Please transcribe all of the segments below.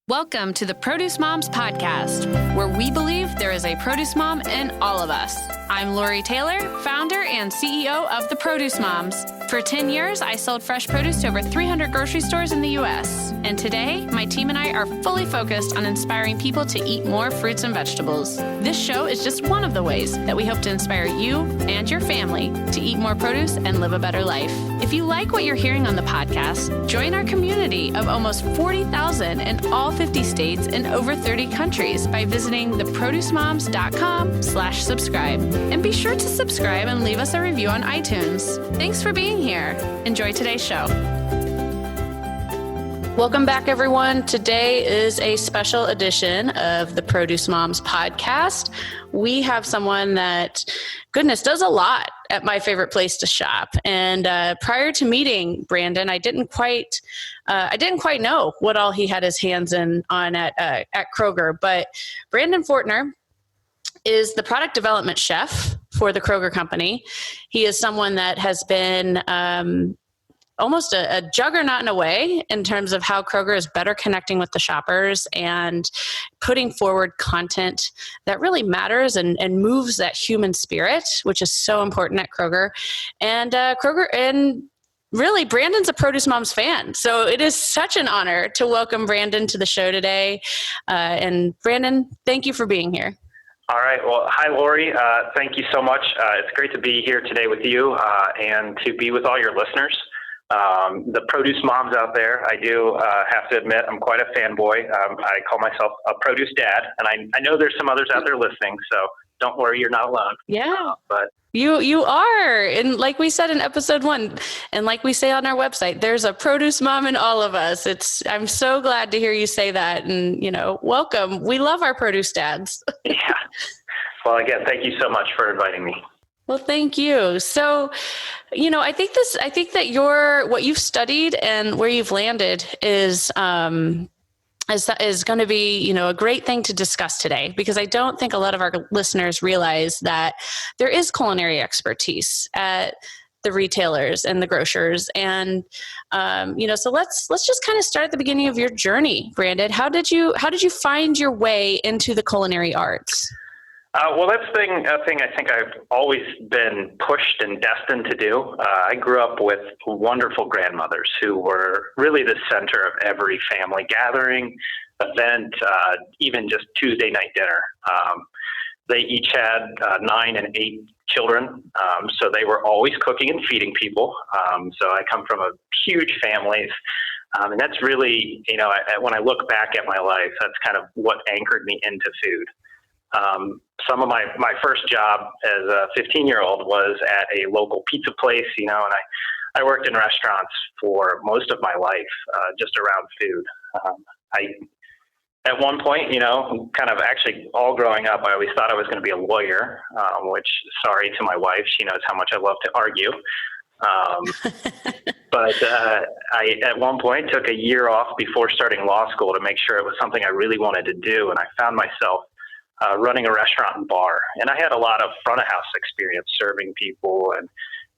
Welcome to the Produce Moms Podcast, where we believe there is a produce mom in all of us. I'm Lori Taylor, founder and CEO of the Produce Moms. For 10 years, I sold fresh produce to over 300 grocery stores in the U.S. And today, my team and I are fully focused on inspiring people to eat more fruits and vegetables. This show is just one of the ways that we hope to inspire you and your family to eat more produce and live a better life. If you like what you're hearing on the podcast, join our community of almost 40,000 in all 50 states and over 30 countries by visiting theproducemoms.com/subscribe. And be sure to subscribe and leave us a review on iTunes. Thanks for being here. Enjoy today's show. Welcome back, everyone. Today is a special edition of the Produce Moms podcast. We have someone that, goodness, does a lot at my favorite place to shop. And prior to meeting Brandon, I didn't quite know what all he had his hands on at Kroger. But Brandon Fortener is the product development chef for the Kroger company. He is someone that has been almost a juggernaut in a way in terms of how Kroger is better connecting with the shoppers and putting forward content that really matters and moves that human spirit, which is so important at Kroger. And really, Brandon's a Produce Moms fan. So it is such an honor to welcome Brandon to the show today. And Brandon, thank you for being here. All right. Well, hi, Lori. Thank you so much. It's great to be here today with you and to be with all your listeners. The produce moms out there, I do have to admit, I'm quite a fanboy. I call myself a produce dad, and I know there's some others out there listening, so don't worry, you're not alone. Yeah, but you are. And like we said in episode 1, and like we say on our website, there's a produce mom in all of us. I'm so glad to hear you say that. And, welcome. We love our produce dads. Yeah. Well, again, thank you so much for inviting me. Well, thank you. So, I think that what you've studied and where you've landed is going to be, a great thing to discuss today, because I don't think a lot of our listeners realize that there is culinary expertise at the retailers and the grocers. And, so let's just kind of start at the beginning of your journey, Brandon. How did you find your way into the culinary arts? Well, that's a thing I think I've always been pushed and destined to do. I grew up with wonderful grandmothers who were really the center of every family gathering, event, even just Tuesday night dinner. They each had 9 and 8 children, so they were always cooking and feeding people. So I come from a huge family. And that's really, when I look back at my life, that's kind of what anchored me into food. Some of my first job as a 15-year-old was at a local pizza place, and I worked in restaurants for most of my life, just around food. At one point, kind of actually all growing up, I always thought I was going to be a lawyer, which, sorry to my wife, she knows how much I love to argue. But I, at one point, took a year off before starting law school to make sure it was something I really wanted to do, and I found myself running a restaurant and bar. And I had a lot of front of house experience serving people and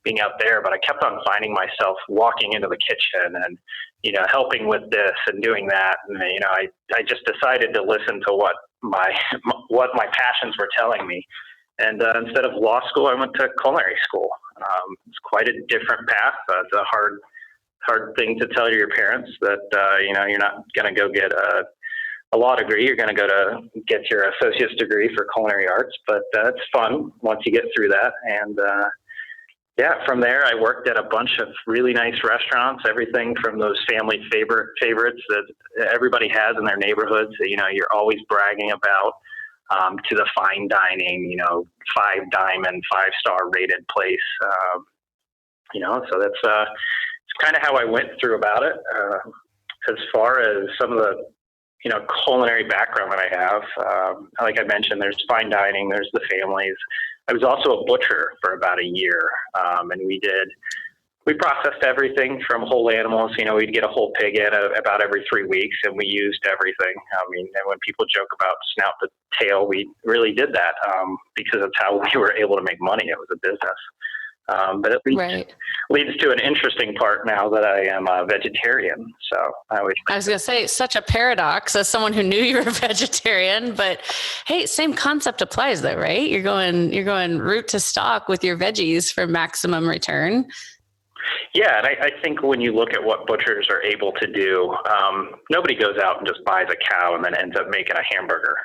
being out there, but I kept on finding myself walking into the kitchen and, helping with this and doing that. And, I just decided to listen to what my passions were telling me. And instead of law school, I went to culinary school. It's quite a different path. It's a hard thing to tell your parents that, you're not going to go get a law degree. You're going to go to get your associate's degree for culinary arts, but it's fun once you get through that. And from there, I worked at a bunch of really nice restaurants, everything from those family favorites that everybody has in their neighborhoods that, you're always bragging about, to the fine dining, 5-diamond, 5-star rated place. So that's it's kind of how I went through about it. As far as some of the culinary background that I have, like I mentioned, there's fine dining, there's the families. I was also a butcher for about a year, and we processed everything from whole animals. We'd get a whole pig in about every 3 weeks, and we used everything. And when people joke about snout to tail, we really did that because it's how we were able to make money. It was a business. But it Right. leads to an interesting part now that I am a vegetarian. So I was going to say, such a paradox as someone who knew you were a vegetarian, but hey, same concept applies though, right? You're going root to stock with your veggies for maximum return. Yeah, and I think when you look at what butchers are able to do, nobody goes out and just buys a cow and then ends up making a hamburger.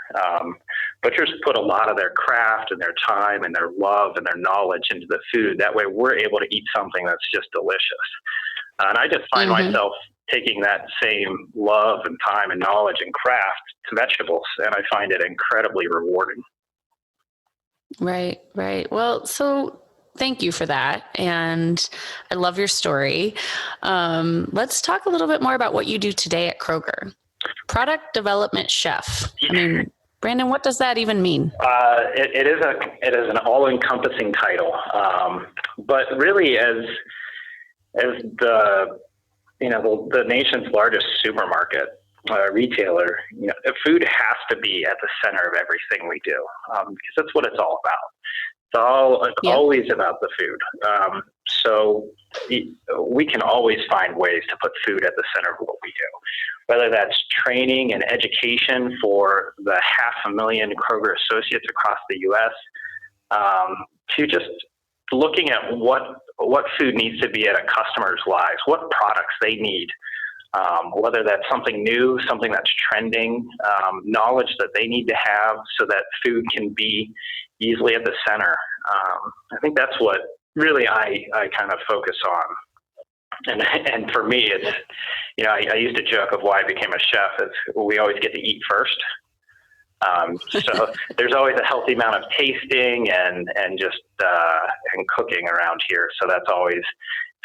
Butchers put a lot of their craft and their time and their love and their knowledge into the food. That way we're able to eat something that's just delicious. And I just find myself taking that same love and time and knowledge and craft to vegetables, and I find it incredibly rewarding. Right, right. Well, so thank you for that. And I love your story. Let's talk a little bit more about what you do today at Kroger. Product development chef. I mean, Brandon, what does that even mean? It is an all-encompassing title, but really, as the nation's largest supermarket retailer, food has to be at the center of everything we do, because that's what it's all about. It's always about the food. So we can always find ways to put food at the center of what we do, whether that's training and education for the 500,000 Kroger associates across the U.S., to just looking at what food needs to be at a customer's lives, what products they need, whether that's something new, something that's trending, knowledge that they need to have so that food can be easily at the center. I think that's what really I kind of focus on. And for me, it's, I used to joke of why I became a chef is we always get to eat first. So there's always a healthy amount of tasting and just and cooking around here. So that's always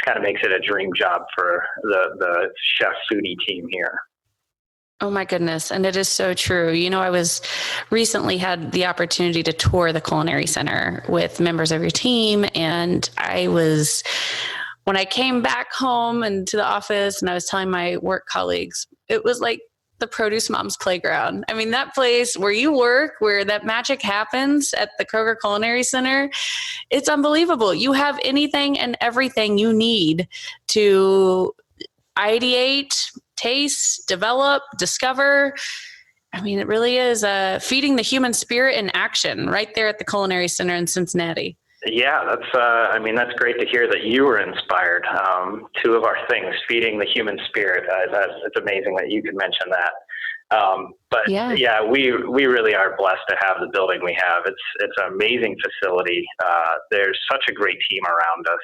kind of makes it a dream job for the chef foodie team here. Oh my goodness. And it is so true. I was recently had the opportunity to tour the Culinary Center with members of your team. And when I came back home and to the office and I was telling my work colleagues, it was like the Produce Moms playground. I mean, that place where you work, where that magic happens at the Kroger Culinary Center, it's unbelievable. You have anything and everything you need to ideate, taste, develop, discover. I mean, it really is feeding the human spirit in action right there at the Culinary Center in Cincinnati. Yeah, that's great to hear that you were inspired. Two of our things, feeding the human spirit. It's amazing that you could mention that. But we really are blessed to have the building we have. It's an amazing facility. There's such a great team around us,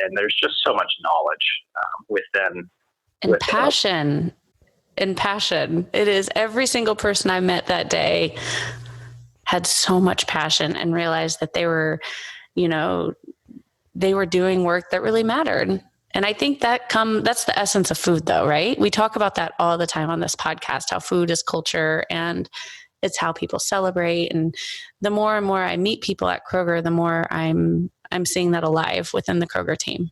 and there's just so much knowledge within. And passion. It is every single person I met that day had so much passion and realized that they were doing work that really mattered. And I think that's the essence of food though, right? We talk about that all the time on this podcast, how food is culture and it's how people celebrate. And the more and more I meet people at Kroger, the more I'm seeing that alive within the Kroger team.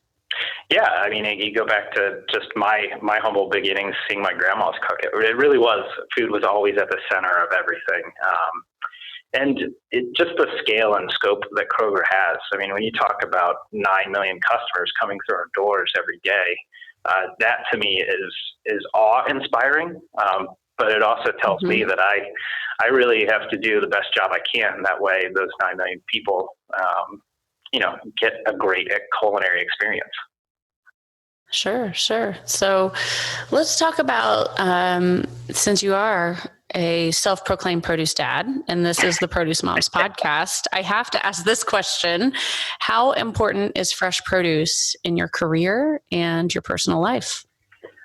Yeah, I mean, you go back to just my humble beginnings, seeing my grandma's cook it. It really was, food was always at the center of everything. And just the scale and scope that Kroger has. I mean, when you talk about 9 million customers coming through our doors every day, that to me is awe-inspiring. But it also tells me that I really have to do the best job I can. That way, those 9 million people, get a great culinary experience. Sure. So let's talk about, since you are a self-proclaimed produce dad, and this is the Produce Moms podcast, I have to ask this question. How important is fresh produce in your career and your personal life?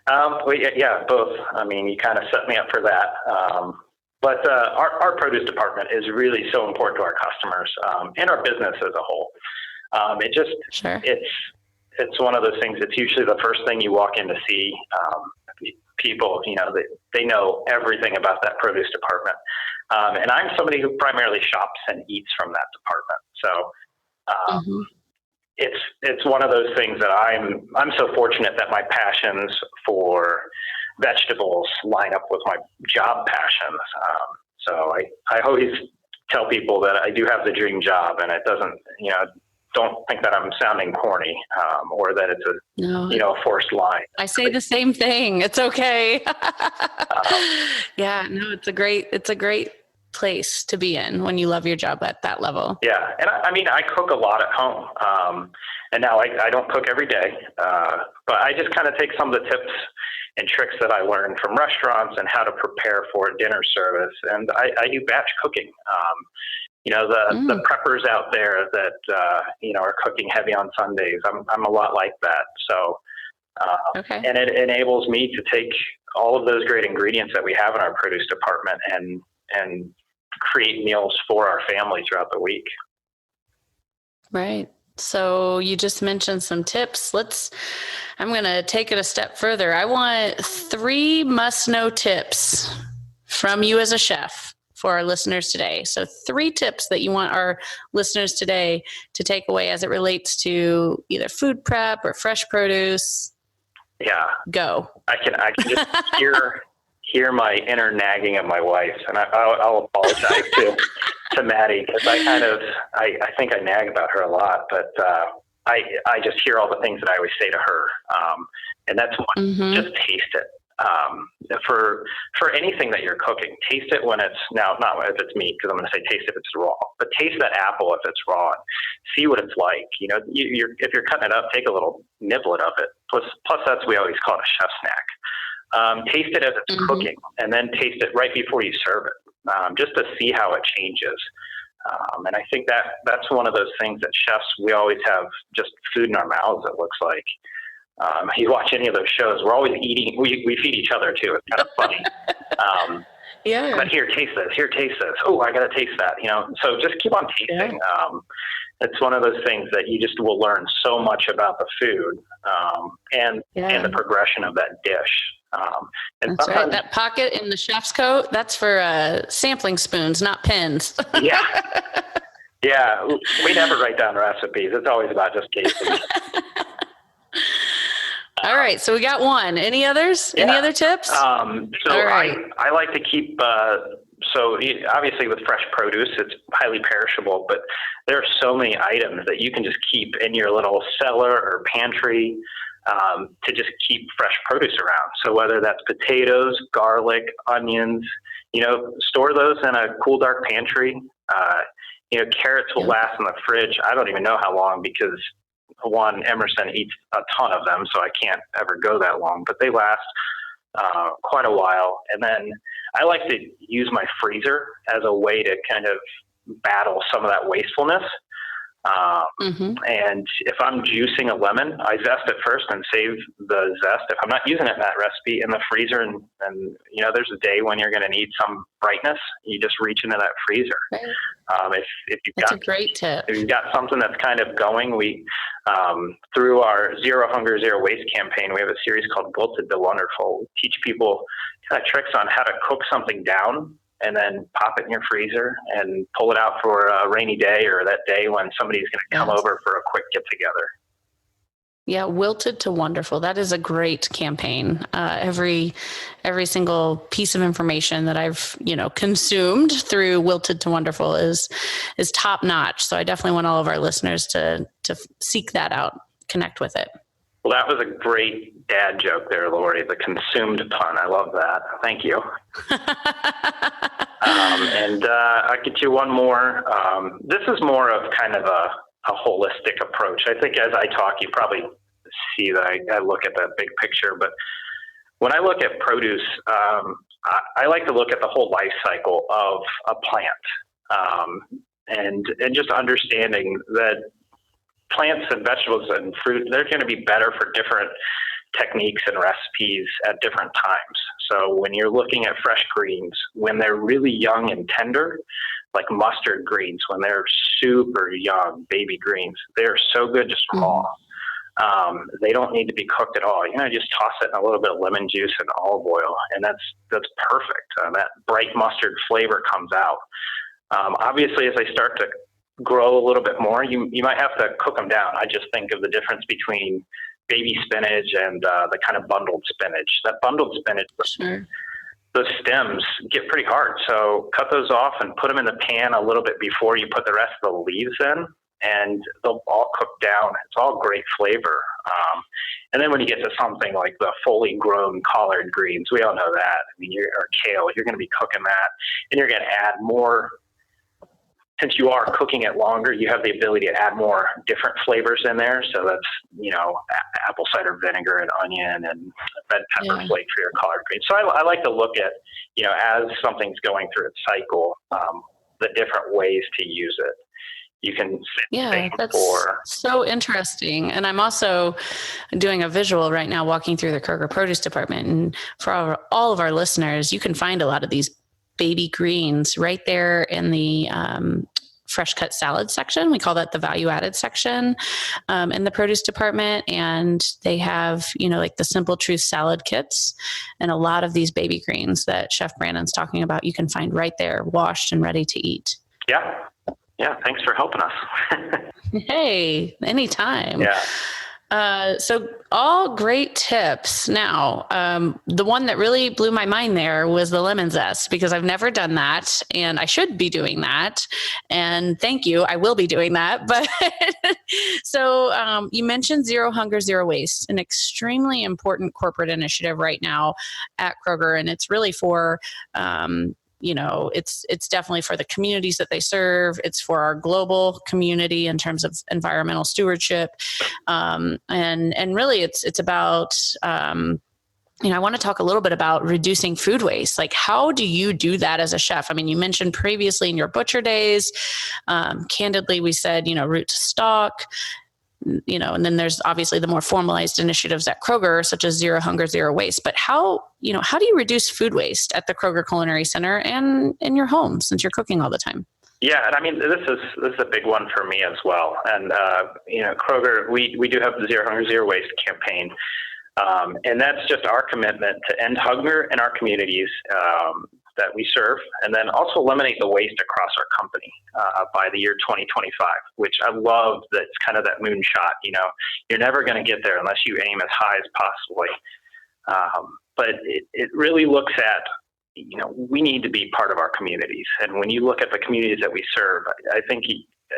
Yeah, both. I mean, you kind of set me up for that. But our produce department is really so important to our customers and our business as a whole. It's one of those things. It's usually the first thing you walk in to see. People, they know everything about that produce department. And I'm somebody who primarily shops and eats from that department. So it's one of those things that I'm so fortunate that my passions for vegetables line up with my job passions. So I always tell people that I do have the dream job, and it doesn't, don't think that I'm sounding corny, or that it's a forced line. I say the same thing. It's okay. Yeah, no, it's a great place to be in when you love your job at that level. Yeah. And I cook a lot at home. And now I don't cook every day, but I just kind of take some of the tips and tricks that I learned from restaurants and how to prepare for a dinner service. And I do batch cooking. The preppers out there that, are cooking heavy on Sundays. I'm a lot like that. So, and it enables me to take all of those great ingredients that we have in our produce department and create meals for our family throughout the week. Right. So you just mentioned some tips. I'm going to take it a step further. I want 3 must-know tips from you as a chef for our listeners today. So 3 tips that you want our listeners today to take away as it relates to either food prep or fresh produce. Yeah. Go. I can just hear my inner nagging of my wife, and I'll apologize to Maddie, because I think I nag about her a lot, but I just hear all the things that I always say to her, and that's one. Just taste it. For anything that you're cooking, taste it when it's not if it's meat, because I'm going to say taste if it's raw, but taste that apple if it's raw. See what it's like. If you're cutting it up, take a little niblet of it. Plus we always call it a chef snack. Taste it as it's cooking, and then taste it right before you serve it, just to see how it changes. And I think that's one of those things that chefs, we always have just food in our mouths, it looks like. You watch any of those shows, we're always eating. We feed each other too. It's kind of funny. Yeah. But here, taste this. Here, taste this. Oh, I got to taste that. So just keep on tasting. Yeah. It's one of those things that you just will learn so much about the food, and the progression of that dish. And that's right. That pocket in the chef's coat, that's for sampling spoons, not pins. Yeah. We never write down recipes. It's always about just tasting. All right. So we got one. Any others? Yeah. Any other tips? All right. I like to keep, so obviously with fresh produce, it's highly perishable, but there are so many items that you can just keep in your little cellar or pantry, to just keep fresh produce around. So whether that's potatoes, garlic, onions, store those in a cool, dark pantry. Carrots will last in the fridge. I don't even know how long, because Emerson eats a ton of them, so I can't ever go that long, but they last quite a while. And then I like to use my freezer as a way to kind of battle some of that wastefulness. And if I'm juicing a lemon, I zest it first and save the zest, if I'm not using it in that recipe, in the freezer. And there's a day when you're going to need some brightness, you just reach into that freezer. Right. That's a great tip. If you've got something that's kind of going, we, through our Zero Hunger, Zero Waste campaign, we have a series called Wilted to Wonderful. We teach people kind of tricks on how to cook something down and then pop it in your freezer and pull it out for a rainy day, or that day when somebody's going to come over for a quick get together. Yeah. Wilted to Wonderful. That is a great campaign. Every single piece of information that I've, consumed through Wilted to Wonderful is top notch. So I definitely want all of our listeners to seek that out, connect with it. Well, that was a great dad joke there, Lori, the consumed pun. I love that. Thank you. And I'll get you one more. This is more of kind of a holistic approach. I think as I talk, you probably see that I look at that big picture. But when I look at produce, I like to look at the whole life cycle of a plant, and just understanding that plants and vegetables and fruit, they're going to be better for different techniques and recipes at different times. So when you're looking at fresh greens, when they're really young and tender, like mustard greens, when they're super young, baby greens, they're so good just raw. They don't need to be cooked at all. Just toss it in a little bit of lemon juice and olive oil, and that's perfect. That bright mustard flavor comes out. Obviously, as they start to grow a little bit more, you might have to cook them down. I just think of the difference between baby spinach and the kind of bundled spinach. That bundled spinach, those stems get pretty hard. So cut those off and put them in the pan a little bit before you put the rest of the leaves in. and they'll all cook down. It's all great flavor. And then when you get to something like the fully grown collard greens, we all know that. I mean, or kale, you're going to be cooking that, and you're going to add more. Since you are cooking it longer, you have the ability to add more different flavors in there. So that's, apple cider vinegar and onion and red pepper flake for your collard greens. So I like to look at, as something's going through its cycle, the different ways to use it. You can that's so interesting. And I'm also doing a visual right now, walking through the Kroger produce department. And for all of our listeners, you can find a lot of these baby greens right there in the fresh cut salad section. We call that the value added section in the produce department. And they have, like the Simple Truth salad kits and a lot of these baby greens that Chef Brandon's talking about, you can find right there, washed and ready to eat. Yeah. Yeah. Thanks for helping us. Hey, anytime. Yeah. So all great tips. Now, the one that really blew my mind there was the lemon zest, because I've never done that and I should be doing that. And thank you. I will be doing that. But so you mentioned Zero Hunger, Zero Waste, an extremely important corporate initiative right now at Kroger. And it's really for, it's definitely for the communities that they serve. It's for our global community in terms of environmental stewardship. And really it's about, I want to talk a little bit about reducing food waste. Like, how do you do that as a chef? I mean, you mentioned previously in your butcher days, candidly, we said, root to stock, and then there's obviously the more formalized initiatives at Kroger, such as Zero Hunger, Zero Waste. But how do you reduce food waste at the Kroger Culinary Center and in your home, since you're cooking all the time? Yeah, and I mean, this is a big one for me as well. And Kroger, we do have the Zero Hunger, Zero Waste campaign, and that's just our commitment to end hunger in our communities that we serve, and then also eliminate the waste across our company by the year 2025, which I love. That's kind of that moonshot. You're never going to get there unless you aim as high as possibly. But it really looks at, we need to be part of our communities. And when you look at the communities that we serve, I think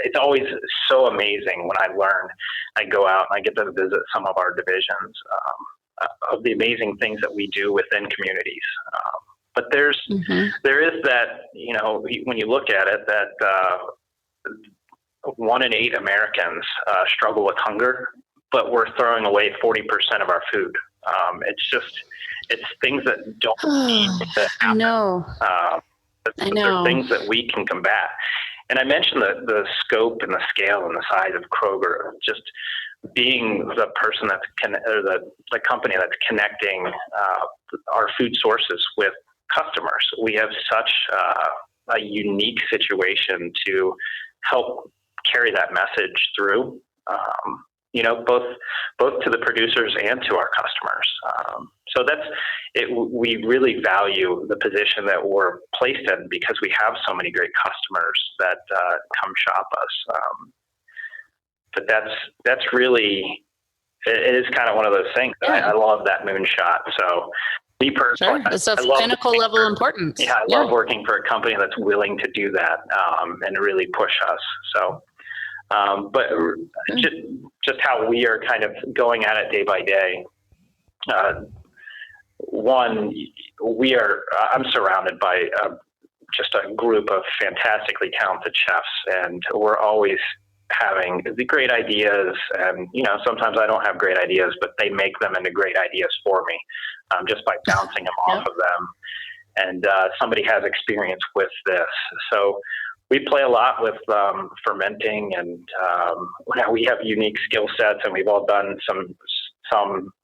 it's always so amazing when I go out and I get to visit some of our divisions of the amazing things that we do within communities. But there is that, when you look at it, that 1 in 8 Americans struggle with hunger, but we're throwing away 40% of our food. It's things that don't need to happen. I know. They're things that we can combat. And I mentioned the scope and the scale and the size of Kroger, just being the person the company that's connecting our food sources with customers. We have such a unique situation to help carry that message through, both to the producers and to our customers. So that's it. We really value the position that we're placed in because we have so many great customers that come shop us. But that's really, it is kind of one of those things. I love that moonshot. So me personally, sure. It's of clinical level importance. Yeah, I love working for a company that's willing to do that and really push us. So, but just how we are kind of going at it day by day. I'm surrounded by just a group of fantastically talented chefs, and we're always having the great ideas. And, sometimes I don't have great ideas, but they make them into great ideas for me just by bouncing them off of them. And somebody has experience with this. So we play a lot with fermenting, and we have unique skill sets, and we've all done some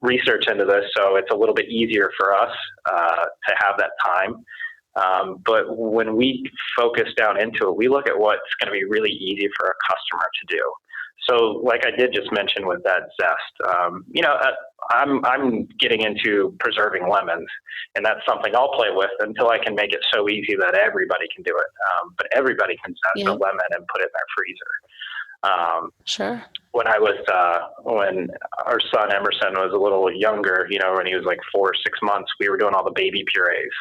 research into this, so it's a little bit easier for us to have that time. But when we focus down into it, we look at what's going to be really easy for a customer to do. So like I did just mention with that zest, I'm getting into preserving lemons, and that's something I'll play with until I can make it so easy that everybody can do it. But everybody can zest a lemon and put it in their freezer. Sure. When our son Emerson was a little younger, when he was like 4 or 6 months, we were doing all the baby purees.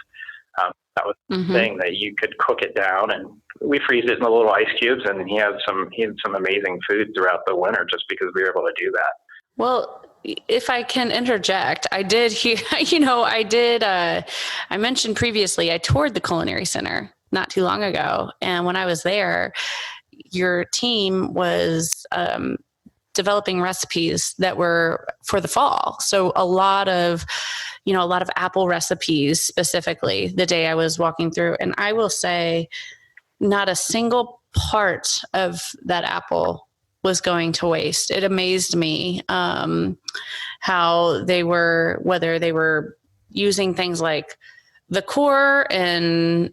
That was the thing, that you could cook it down, and we freeze it in the little ice cubes. And he had some amazing food throughout the winter just because we were able to do that. Well, if I can interject, I did hear, I mentioned previously, I toured the Culinary Center not too long ago. And when I was there, your team was developing recipes that were for the fall. So a lot of apple recipes specifically the day I was walking through. And I will say not a single part of that apple was going to waste. It amazed me how they were, whether they were using things like the core and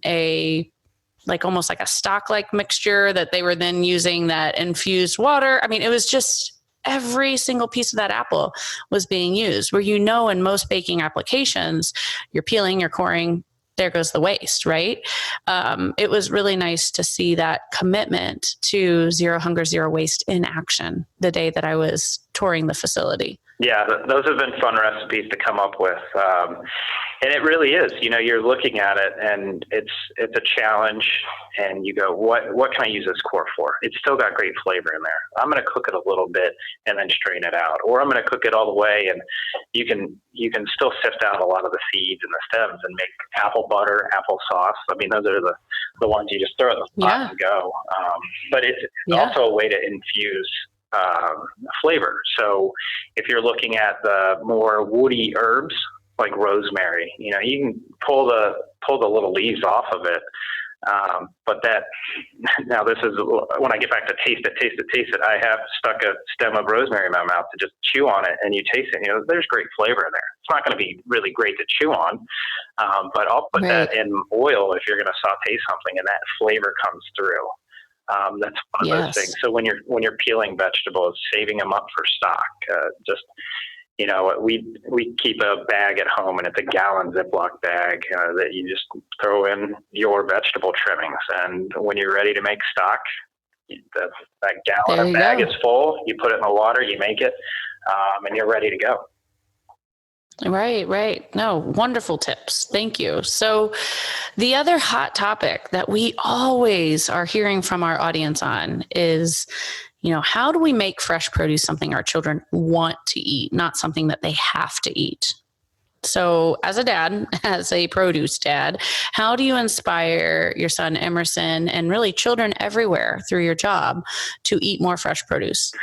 almost like a stock-like mixture that they were then using that infused water. I mean, it was just every single piece of that apple was being used, where, in most baking applications, you're peeling, you're coring, there goes the waste, right? It was really nice to see that commitment to zero hunger, zero waste in action the day that I was touring the facility. Yeah, those have been fun recipes to come up with. And it really is, you're looking at it and it's a challenge, and you go, what can I use this core for? It's still got great flavor in there. I'm going to cook it a little bit and then strain it out, or I'm going to cook it all the way, and you can still sift out a lot of the seeds and the stems and make apple butter, apple sauce. I mean, those are the ones you just throw in the pot and go. But it's also a way to infuse flavor. So if you're looking at the more woody herbs like rosemary, you can pull the little leaves off of it. But now this is when I get back to taste it. I have stuck a stem of rosemary in my mouth to just chew on it, and you taste it. There's great flavor in there. It's not going to be really great to chew on, but I'll put that in oil if you're going to saute something, and that flavor comes through. That's one of those things. So when you're peeling vegetables, saving them up for stock, we keep a bag at home, and it's a gallon Ziploc bag that you just throw in your vegetable trimmings. And when you're ready to make stock, that gallon of bag is full. You put it in the water, you make it, and you're ready to go. Right. No, wonderful tips. Thank you. So the other hot topic that we always are hearing from our audience on is, how do we make fresh produce something our children want to eat, not something that they have to eat? So as a dad, as a produce dad, how do you inspire your son Emerson and really children everywhere through your job to eat more fresh produce?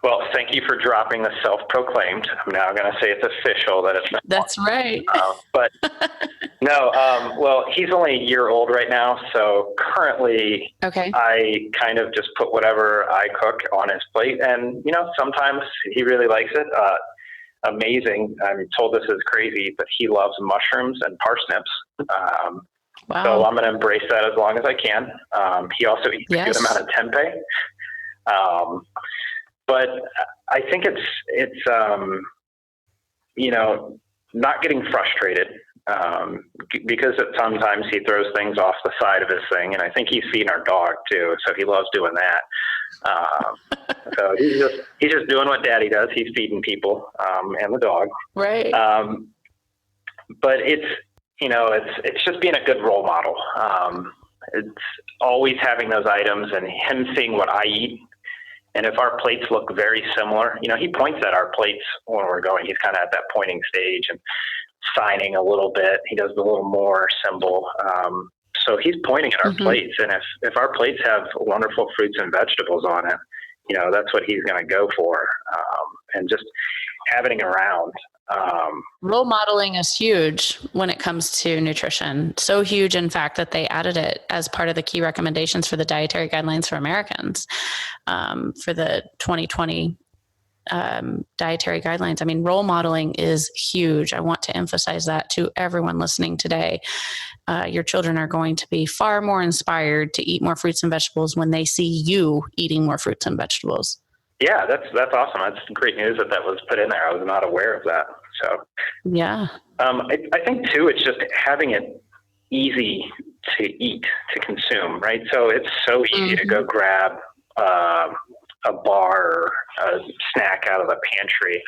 Well, thank you for dropping the self-proclaimed. I'm now going to say it's official that it's been. That's right. But no, well, he's only a year old right now. So currently I kind of just put whatever I cook on his plate. And, sometimes he really likes it. Amazing. I'm told this is crazy, but he loves mushrooms and parsnips. Wow. So I'm going to embrace that as long as I can. He also eats a good amount of tempeh. But I think it's not getting frustrated because sometimes he throws things off the side of his thing, and I think he's feeding our dog too, so he loves doing that. So he's just doing what Daddy does. He's feeding people and the dog. Right. But it's just being a good role model. It's always having those items and him seeing what I eat. And if our plates look very similar, he points at our plates when we're going. He's kind of at that pointing stage and signing a little bit. He does the little more symbol. So he's pointing at our plates. And if our plates have wonderful fruits and vegetables on it, that's what he's going to go for. And just having around. Role modeling is huge when it comes to nutrition. So huge, in fact, that they added it as part of the key recommendations for the Dietary Guidelines for Americans for the 2020 dietary guidelines. I mean, role modeling is huge. I want to emphasize that to everyone listening today. Your children are going to be far more inspired to eat more fruits and vegetables when they see you eating more fruits and vegetables. Yeah, that's awesome. That's great news that was put in there. I was not aware of that. So yeah, I think too, it's just having it easy to eat, to consume, right? So it's so easy to go grab a bar or a snack out of the pantry.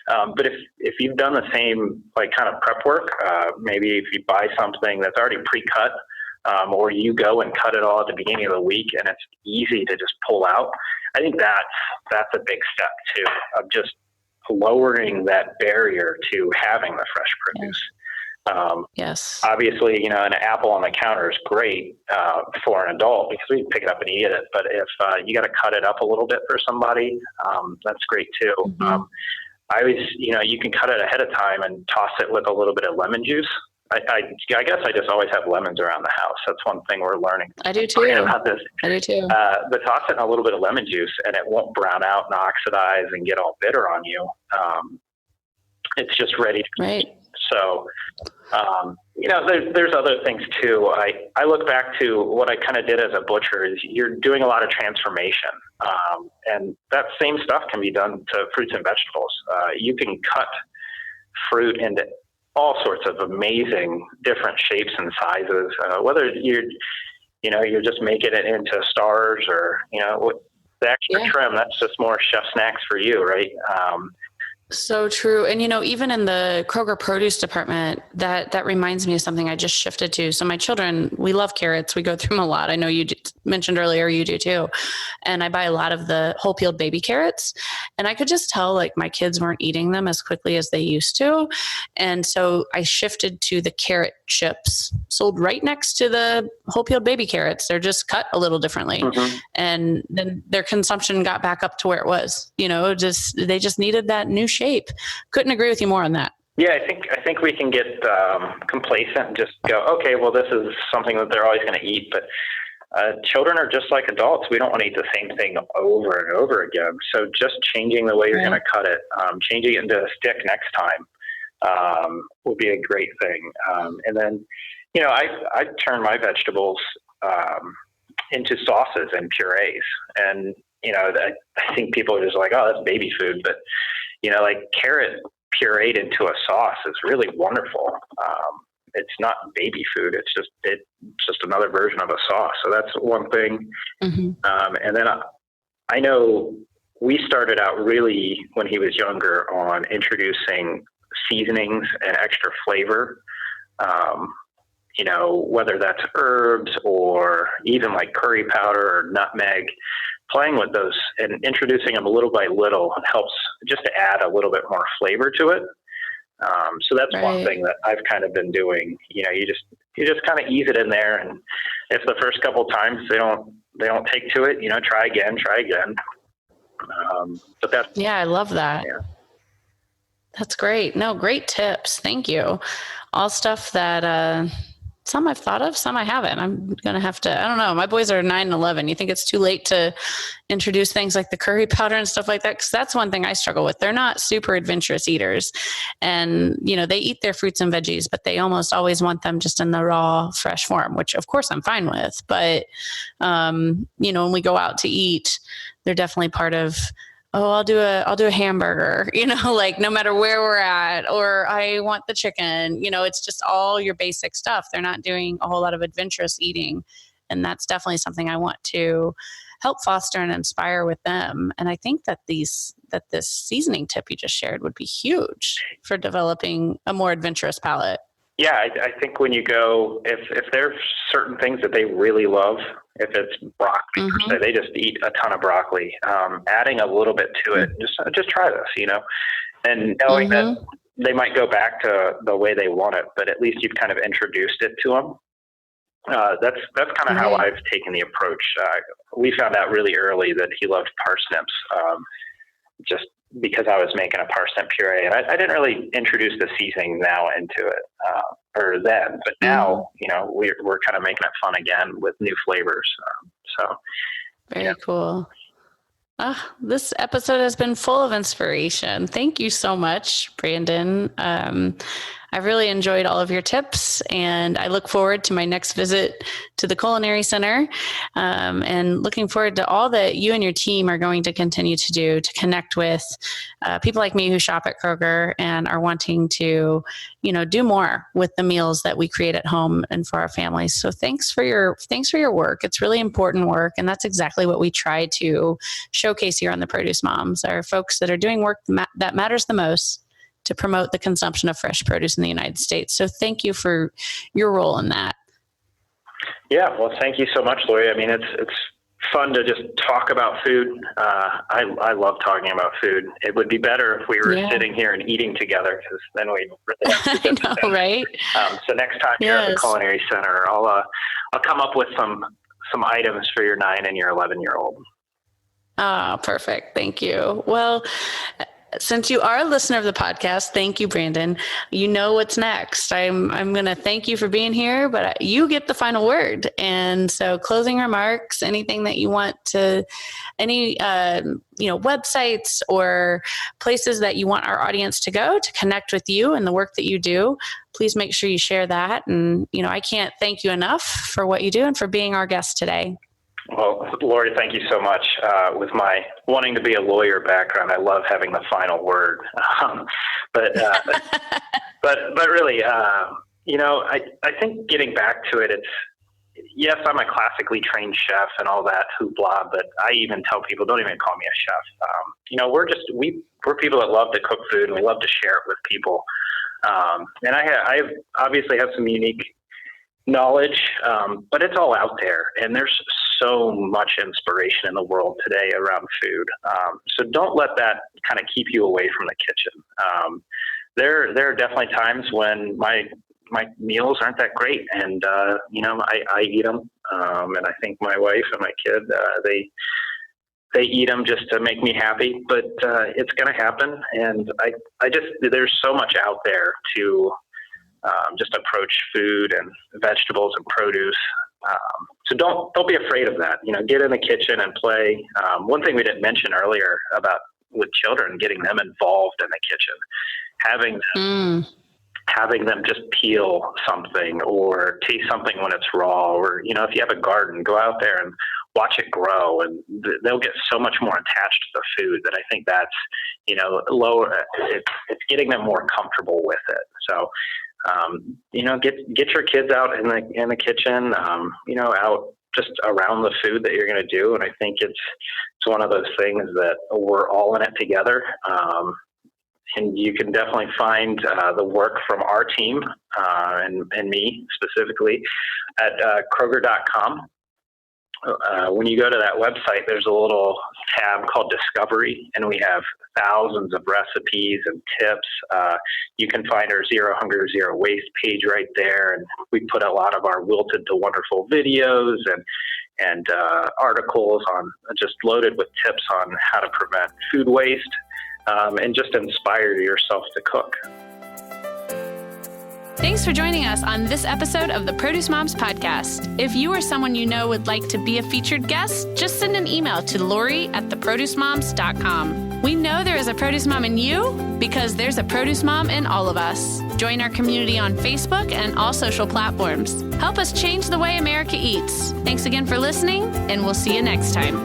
But if you've done the same like kind of prep work, maybe if you buy something that's already pre-cut, or you go and cut it all at the beginning of the week and it's easy to just pull out, I think that's a big step too, of just lowering that barrier to having the fresh produce. Yes. Obviously, an apple on the counter is great for an adult because we can pick it up and eat it. But if you got to cut it up a little bit for somebody, that's great too. Mm-hmm. I always, you can cut it ahead of time and toss it with a little bit of lemon juice. I guess I just always have lemons around the house. That's one thing we're learning. I do too. About this. I do too. But toss it in a little bit of lemon juice and it won't brown out and oxidize and get all bitter on you. It's just ready to Right. So, there's other things too. I look back to what I kind of did as a butcher is you're doing a lot of transformation. And that same stuff can be done to fruits and vegetables. You can cut fruit into all sorts of amazing different shapes and sizes, whether you're just making it into stars or, the extra trim, that's just more chef snacks for you. Right. So true. And, even in the Kroger produce department, that reminds me of something I just shifted to. So my children, we love carrots. We go through them a lot. I know you mentioned earlier, you do too. And I buy a lot of the whole peeled baby carrots. And I could just tell like my kids weren't eating them as quickly as they used to. And so I shifted to the carrot chips sold right next to the whole peeled baby carrots. They're just cut a little differently. Mm-hmm. And then their consumption got back up to where it was, they just needed that new shape. Couldn't agree with you more on that. Yeah, I think we can get complacent and just go, okay, well, this is something that they're always going to eat. But children are just like adults. We don't want to eat the same thing over and over again. So just changing the way you're going to cut it, changing it into a stick next time would be a great thing. And then, I turn my vegetables into sauces and purees. And, I think people are just like, oh, that's baby food. But, like carrot pureed into a sauce is really wonderful. It's not baby food. It's just another version of a sauce. So that's one thing. Mm-hmm. And then I know we started out really when he was younger on introducing seasonings and extra flavor. Whether that's herbs or even like curry powder or nutmeg, playing with those and introducing them little by little helps just to add a little bit more flavor to it. So that's one thing that I've kind of been doing. You just kind of ease it in there, and if the first couple of times they don't take to it, try again. But that's I love that. Yeah. That's great. No, great tips. Thank you. All stuff that some I've thought of, some I haven't. I'm going to have to, I don't know. My boys are 9 and 11. You think it's too late to introduce things like the curry powder and stuff like that? Because that's one thing I struggle with. They're not super adventurous eaters. And, they eat their fruits and veggies, but they almost always want them just in the raw, fresh form, which of course I'm fine with. But, when we go out to eat, they're definitely part of, I'll do a hamburger, like no matter where we're at, or I want the chicken, it's just all your basic stuff. They're not doing a whole lot of adventurous eating. And that's definitely something I want to help foster and inspire with them. And I think that this seasoning tip you just shared would be huge for developing a more adventurous palate. Yeah, I think when you go, if there's certain things that they really love, if it's broccoli, per se, they just eat a ton of broccoli. Adding a little bit to it, just try this, and knowing that they might go back to the way they want it, but at least you've kind of introduced it to them. That's kind of how I've taken the approach. We found out really early that he loved parsnips, just because I was making a parsnip puree, and I didn't really introduce the seasoning now into it, or then, but now, we're kind of making it fun again with new flavors. Very cool. This episode has been full of inspiration. Thank you so much, Brandon. I I've really enjoyed all of your tips, and I look forward to my next visit to the Culinary Center, and looking forward to all that you and your team are going to continue to do to connect with people like me who shop at Kroger and are wanting to, do more with the meals that we create at home and for our families. So thanks for your work. It's really important work, and that's exactly what we try to showcase here on the Produce Moms, are folks that are doing work that matters the most to promote the consumption of fresh produce in the United States. So thank you for your role in that. Yeah, well, thank you so much, Lori. I mean, it's fun to just talk about food. I love talking about food. It would be better if we were sitting here and eating together, because then we'd really have to I know, right? So next time you're at the Culinary Center, I'll come up with some items for your 9 and your 11-year-old. Oh, perfect. Thank you. Well, since you are a listener of the podcast, thank you, Brandon. You know what's next. I'm going to thank you for being here, but you get the final word. And so closing remarks, anything that you want to, any, websites or places that you want our audience to go to connect with you and the work that you do, please make sure you share that. And, I can't thank you enough for what you do and for being our guest today. Well, Lori, thank you so much. With my wanting to be a lawyer background, I love having the final word. But really, I think getting back to it, yes, I'm a classically trained chef and all that hoopla, but I even tell people, don't even call me a chef. We're people that love to cook food, and we love to share it with people. And I obviously have some unique knowledge, but it's all out there, and there's so much inspiration in the world today around food. So don't let that kind of keep you away from the kitchen. There are definitely times when my meals aren't that great, and I eat them, and I think my wife and my kid they eat them just to make me happy. But it's going to happen, and I just there's so much out there to just approach food and vegetables and produce. So don't be afraid of that. Get in the kitchen and play. One thing we didn't mention earlier about with children, getting them involved in the kitchen, having them just peel something or taste something when it's raw, or if you have a garden, go out there and watch it grow, and they'll get so much more attached to the food that I think that's lower. It's getting them more comfortable with it. So. Get your kids out in the kitchen, out just around the food that you're going to do. And I think it's one of those things that we're all in it together. And you can definitely find the work from our team and me specifically at Kroger.com. When you go to that website, there's a little tab called Discovery, and we have thousands of recipes and tips. You can find our Zero Hunger, Zero Waste page right there, and we put a lot of our Wilted to Wonderful videos and articles on just loaded with tips on how to prevent food waste and just inspire yourself to cook. Thanks for joining us on this episode of the Produce Moms Podcast. If you or someone you know would like to be a featured guest, just send an email to lori@theproducemoms.com. We know there is a produce mom in you because there's a produce mom in all of us. Join our community on Facebook and all social platforms. Help us change the way America eats. Thanks again for listening, and we'll see you next time.